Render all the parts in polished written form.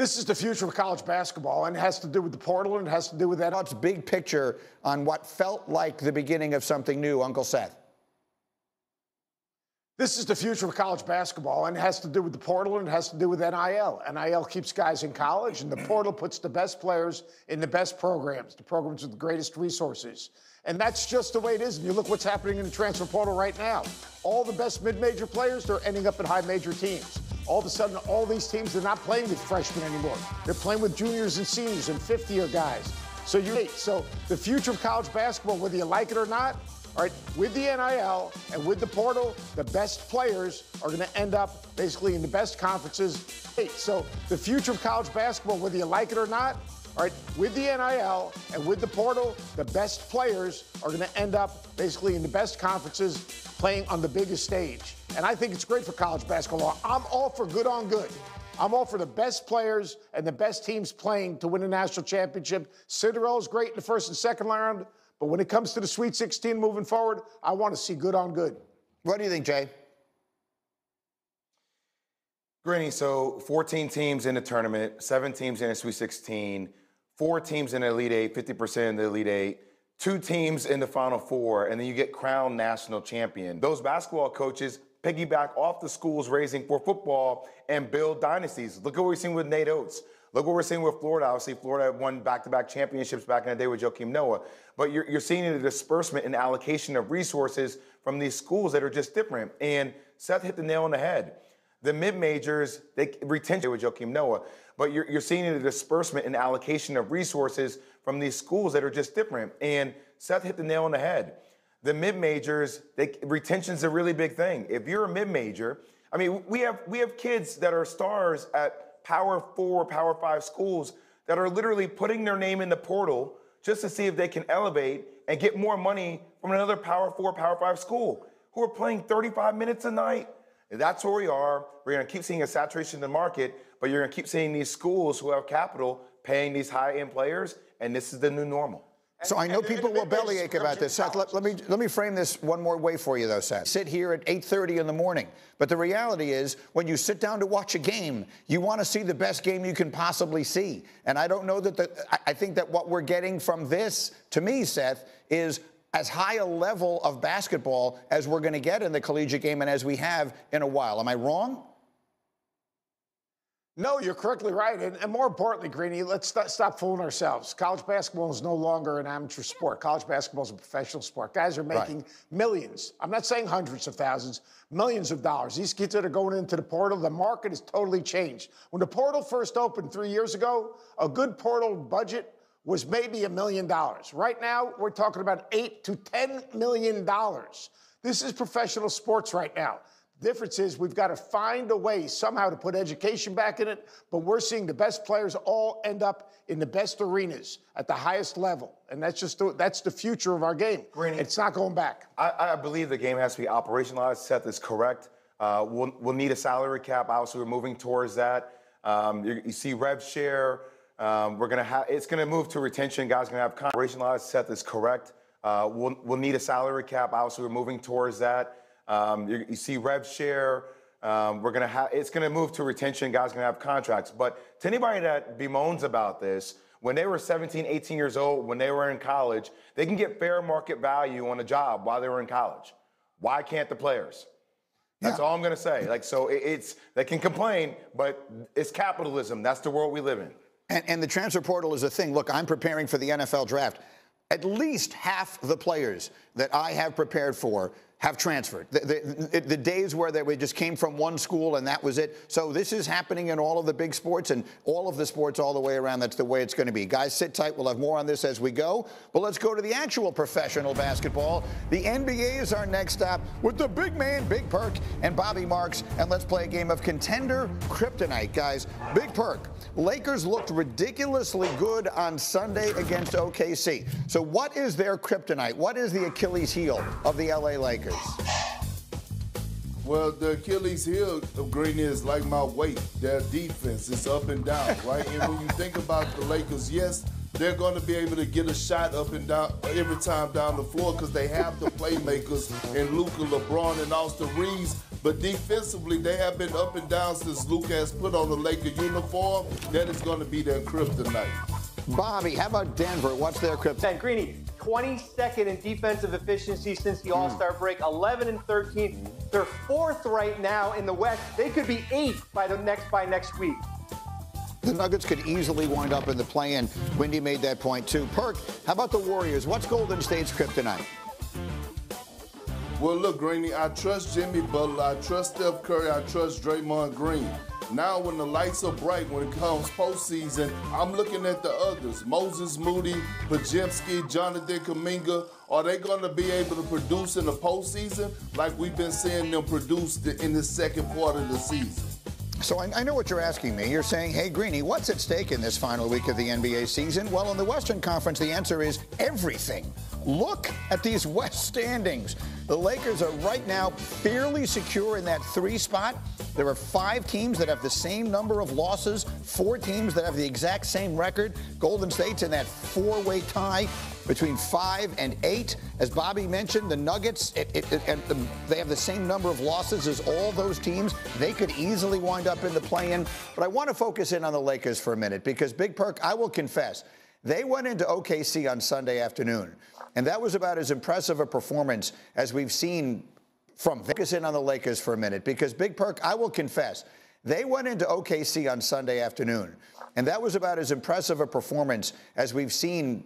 This is the future of college basketball, and it has to do with the portal, and it has to do with that. What's big picture on what felt like the beginning of something new, Uncle Seth? This is the future of college basketball, and it has to do with the portal, and it has to do with NIL. NIL keeps guys in college, and the portal puts the best players in the best programs, the programs with the greatest resources. And that's just the way it is. And you look what's happening in the transfer portal right now. All the best mid-major players, they're ending up at high-major teams. All of a sudden, all these teams are not playing with freshmen anymore. They're playing with juniors and seniors and fifth-year guys. So the future of college basketball, whether you like it or not, all right, with the NIL and with the portal, the best players are going to end up basically in the best conferences. So the future of college basketball, whether you like it or not, all right, with the NIL and with the portal, the best players are going to end up basically in the best conferences playing on the biggest stage. And I think it's great for college basketball. I'm all for good on good. I'm all for the best players and the best teams playing to win a national championship. Cinderella's great in the first and second round, but when it comes to the Sweet 16 moving forward, I want to see good on good. What do you think, Jay? Greeny, so 14 teams in the tournament, 7 teams in the Sweet 16, 4 teams in the Elite Eight, 50% in the Elite Eight, 2 teams in the Final Four, and then you get crowned national champion. Those basketball coaches piggyback off the schools raising for football and build dynasties. Look at what we're seeing with Nate Oates. Look what we're seeing with Florida. Obviously, Florida won back-to-back championships back in the day with Joakim Noah. But you're seeing the disbursement and allocation of resources from these schools that are just different. And Seth hit the nail on the head. The mid-majors, they retention with Joakim Noah. But you're seeing the disbursement and allocation of resources from these schools that are just different. And Seth hit the nail on the head. The mid-majors, retention's a really big thing. If you're a mid-major, I mean, we have kids that are stars at Power 4, Power 5 schools that are literally putting their name in the portal just to see if they can elevate and get more money from another Power 4, Power 5 school who are playing 35 minutes a night. That's where we are. We're going to keep seeing a saturation in the market, but you're going to keep seeing these schools who have capital paying these high-end players, and this is the new normal. So I know people will bellyache about this. Seth, let me frame this one more way for you, though, Seth. Sit here at 8:30 in the morning. But the reality is, when you sit down to watch a game, you want to see the best game you can possibly see. And I don't know that I think that what we're getting from this, to me, Seth, is as high a level of basketball as we're going to get in the collegiate game and as we have in a while. Am I wrong? No, you're correctly right. And more importantly, Greeny, let's stop fooling ourselves. College basketball is no longer an amateur sport. College basketball is a professional sport. Guys are making millions. I'm not saying hundreds of thousands, millions of dollars. These kids that are going into the portal, the market has totally changed. When the portal first opened 3 years ago, a good portal budget was maybe $1 million. Right now, we're talking about $8 to $10 million. This is professional sports right now. The difference is we've got to find a way somehow to put education back in it, but we're seeing the best players all end up in the best arenas at the highest level, and that's the future of our game. Greeny, it's not going back. I believe the game has to be operationalized. Seth is correct. We'll need a salary cap. Obviously, we're moving towards that. You see rev share. It's gonna move to retention. Guys gonna have operationalized. Seth is correct. We'll need a salary cap. Obviously, we're moving towards that. You see rev share. It's gonna move to retention. Guys gonna have contracts. But to anybody that bemoans about this, when they were 17, 18 years old, when they were in college, they can get fair market value on a job while they were in college. Why can't the players? That's all I'm gonna say. They can complain, but it's capitalism. That's the world we live in. And the transfer portal is a thing. Look, I'm preparing for the NFL draft. At least half the players that I have prepared for have transferred. The days where they just came from one school and that was it. So this is happening in all of the big sports and all of the sports all the way around. That's the way it's going to be. Guys, sit tight. We'll have more on this as we go. But let's go to the actual professional basketball. The NBA is our next stop with the big man, Big Perk, and Bobby Marks. And let's play a game of Contender Kryptonite. Guys, Big Perk, Lakers looked ridiculously good on Sunday against OKC. So what is their kryptonite? What is the Achilles heel of the LA Lakers? Well, the Achilles heel of Green is like my weight. Their defense is up and down, right? And when you think about the Lakers, yes, they're going to be able to get a shot up and down every time down the floor because they have the playmakers in Luka, LeBron, and Austin Reeves. But defensively, they have been up and down since Luke has put on the Laker uniform. That is going to be their kryptonite. Bobby, how about Denver? What's their kryptonite? Greeny, 22nd in defensive efficiency since the All-Star break, 11 and 13. They're 4th right now in the West. They could be 8th by next week. The Nuggets could easily wind up in the play-in. Windy made that point too. Perk, how about the Warriors? What's Golden State's kryptonite? Well, look, Greeny, I trust Jimmy Butler, I trust Steph Curry, I trust Draymond Green. Now, when the lights are bright, when it comes postseason, I'm looking at the others. Moses Moody, Podziemski, Jonathan Kuminga. Are they going to be able to produce in the postseason like we've been seeing them produce in the second part of the season? So I know what you're asking me. You're saying, hey, Greeny, what's at stake in this final week of the NBA season? Well, in the Western Conference, the answer is everything. Look at these West standings. The Lakers are right now fairly secure in that 3 spot. There are 5 teams that have the same number of losses, 4 teams that have the exact same record. Golden State's in that 4-way tie between 5 and 8. As Bobby mentioned, the Nuggets, they have the same number of losses as all those teams. They could easily wind up in the play-in. But I want to focus in on the Lakers for a minute because, Big Perk, I will confess, they went into OKC on Sunday afternoon, and that was about as impressive a performance as we've seen from focus in on the Lakers for a minute because, Big Perk, I will confess, they went into OKC on Sunday afternoon, and that was about as impressive a performance as we've seen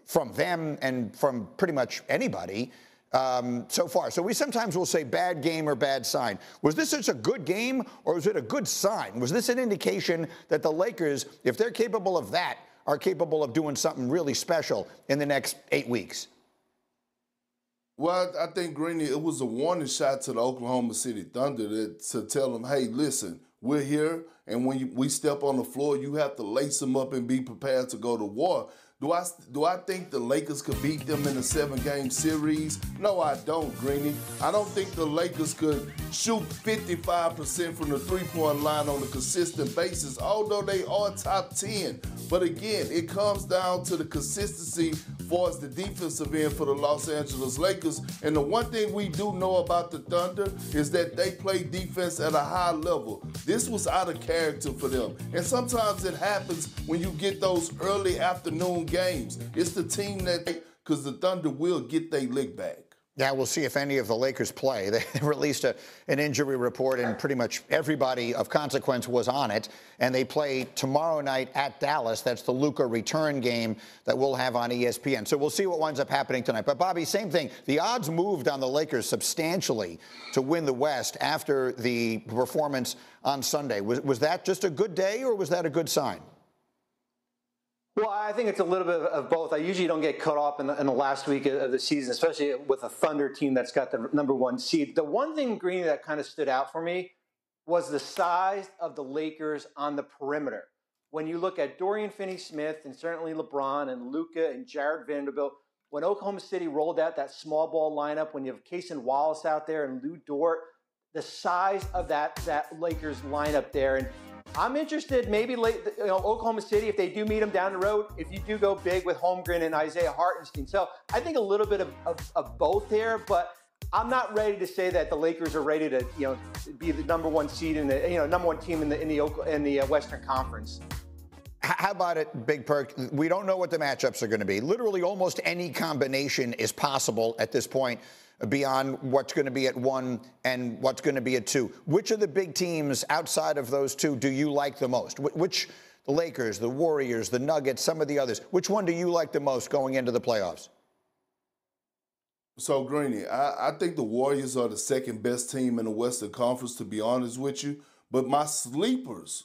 from them and from pretty much anybody so far. So we sometimes will say bad game or bad sign. Was this such a good game or was it a good sign? Was this an indication that the Lakers, if they're capable of that, are capable of doing something really special in the next 8 weeks? Well, I think, Greeny, it was a warning shot to the Oklahoma City Thunder to tell them, hey, listen, we're here, and when we step on the floor, you have to lace them up and be prepared to go to war. Do I think the Lakers could beat them in a 7-game series? No, I don't, Greeny. I don't think the Lakers could shoot 55% from the three-point line on a consistent basis, although they are top 10. But again, it comes down to the consistency far as the defensive end for the Los Angeles Lakers. And the one thing we do know about the Thunder is that they play defense at a high level. This was out of character for them. And sometimes it happens when you get those early afternoon games. It's the team because the Thunder will get their lick back. Yeah, we'll see if any of the Lakers play. They released an injury report, and pretty much everybody of consequence was on it. And they play tomorrow night at Dallas. That's the Luka return game that we'll have on ESPN. So we'll see what winds up happening tonight. But, Bobby, same thing. The odds moved on the Lakers substantially to win the West after the performance on Sunday. Was that just a good day, or was that a good sign? Well, I think it's a little bit of both. I usually don't get caught up in the last week of the season, especially with a Thunder team that's got the #1 seed. The one thing, Greeny, that kind of stood out for me was the size of the Lakers on the perimeter. When you look at Dorian Finney-Smith and certainly LeBron and Luka and Jared Vanderbilt, when Oklahoma City rolled out that small ball lineup, when you have Cason Wallace out there and Lou Dort, the size of that Lakers lineup there. And I'm interested, maybe Oklahoma City, if they do meet them down the road, if you do go big with Holmgren and Isaiah Hartenstein. So I think a little bit of both there, but I'm not ready to say that the Lakers are ready to be the #1 seed in the #1 team in the Western Conference. How about it, Big Perk? We don't know what the matchups are going to be. Literally almost any combination is possible at this point beyond what's going to be at 1 and what's going to be at 2. Which of the big teams outside of those two do you like the most? Which, the Lakers, the Warriors, the Nuggets, some of the others, which one do you like the most going into the playoffs? So, Greeny, I think the Warriors are the second best team in the Western Conference, to be honest with you. But my sleepers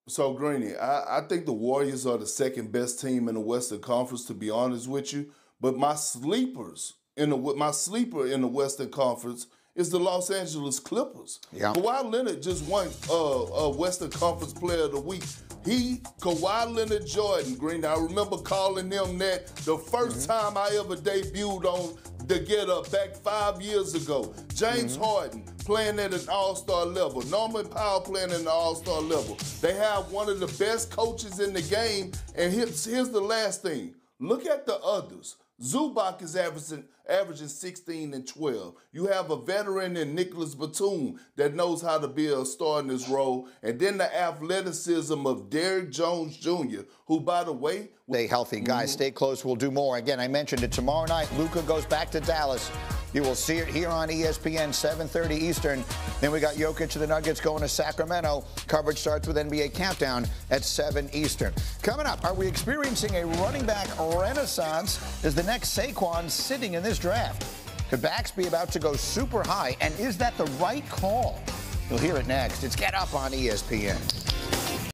So, Greeny, I think the Warriors are the second best team in the Western Conference, to be honest with you. But my sleeper in the Western Conference is the Los Angeles Clippers. Yeah. Kawhi Leonard just won a Western Conference Player of the Week. Kawhi Leonard Jordan, Green, I remember calling him that the first time I ever debuted on the Get Up back 5 years ago. James Harden playing at an all-star level. Norman Powell playing at an all-star level. They have one of the best coaches in the game. And here's the last thing. Look at the others. Zubac is averaging 16 and 12. You have a veteran in Nicholas Batum that knows how to be a star in this role. And then the athleticism of Derrick Jones Jr., who, by the way, Stay healthy, guys. Stay close. We'll do more. Again, I mentioned it tomorrow night. Luka goes back to Dallas. You will see it here on ESPN, 7:30 Eastern. Then we got Jokic and the Nuggets going to Sacramento. Coverage starts with NBA Countdown at 7 Eastern. Coming up, are we experiencing a running back renaissance? Is the next Saquon sitting in this draft? Could backs be about to go super high? And is that the right call? You'll hear it next. It's Get Up on ESPN.